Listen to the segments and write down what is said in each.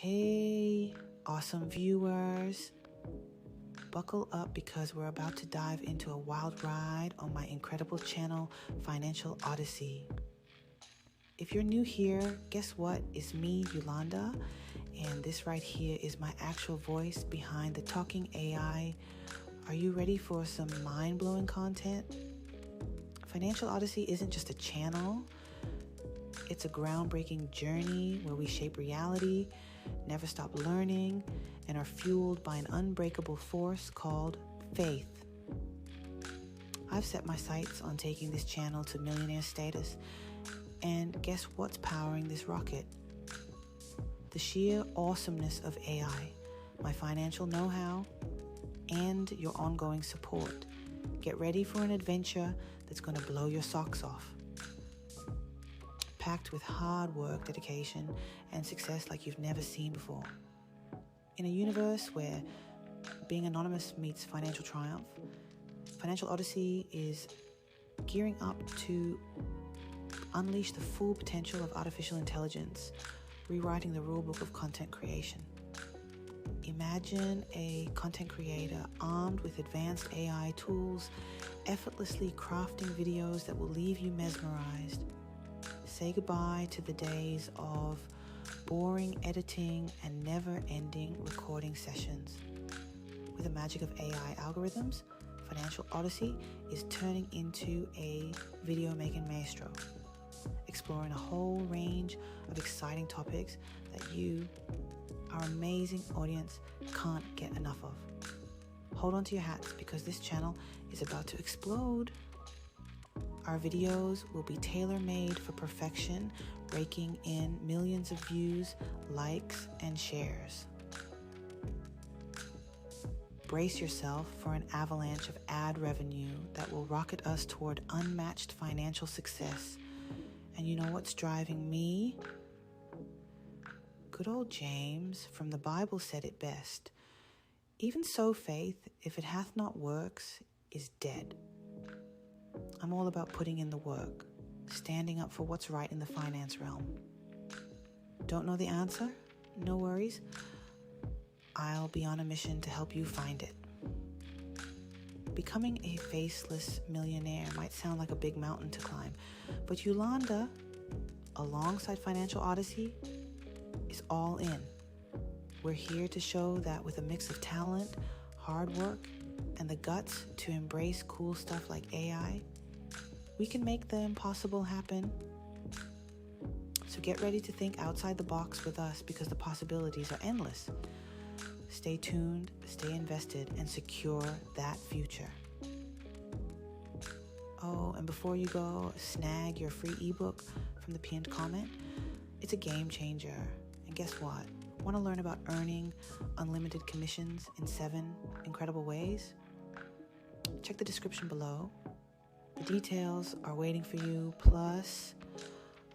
Hey, awesome viewers. Buckle up because we're about to dive into a wild ride on my incredible channel, Financial Odyssey. If you're new here, guess what? It's me, Yulanda, and this right here is my actual voice behind the talking AI. Are you ready for some mind-blowing content? Financial Odyssey isn't just a channel. It's a groundbreaking journey where we shape reality, never stop learning, and are fueled by an unbreakable force called faith. I've set my sights on taking this channel to millionaire status, and guess what's powering this rocket? The sheer awesomeness of AI, my financial know-how, and your ongoing support. Get ready for an adventure that's going to blow your socks off. Packed with hard work, dedication, and success like you've never seen before. In a universe where being anonymous meets financial triumph, Financial Odyssey is gearing up to unleash the full potential of artificial intelligence, rewriting the rulebook of content creation. Imagine a content creator armed with advanced AI tools, effortlessly crafting videos that will leave you mesmerized. Say goodbye to the days of boring editing and never-ending recording sessions. With the magic of AI algorithms, Financial Odyssey is turning into a video-making maestro, exploring a whole range of exciting topics that you, our amazing audience, can't get enough of. Hold on to your hats because this channel is about to explode. Our videos will be tailor-made for perfection, raking in millions of views, likes, and shares. Brace yourself for an avalanche of ad revenue that will rocket us toward unmatched financial success. And you know what's driving me? Good old James from the Bible said it best. Even so, faith, if it hath not works, is dead. I'm all about putting in the work, standing up for what's right in the finance realm. Don't know the answer? No worries. I'll be on a mission to help you find it. Becoming a faceless millionaire might sound like a big mountain to climb, but Yulanda, alongside Financial Odyssey, is all in. We're here to show that with a mix of talent, hard work, and the guts to embrace cool stuff like AI, we can make the impossible happen. So get ready to think outside the box with us because the possibilities are endless. Stay tuned, stay invested, and secure that future. Oh, and before you go, snag your free ebook from the pinned comment. It's a game changer. And guess what? Want to learn about earning unlimited commissions in 7 incredible ways? Check the description below. The details are waiting for you. Plus,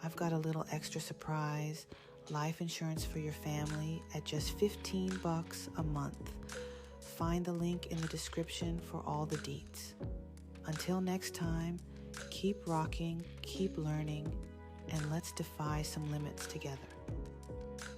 I've got a little extra surprise, life insurance for your family at just $15 a month. Find the link in the description for all the deets. Until next time, keep rocking, keep learning, and let's defy some limits together.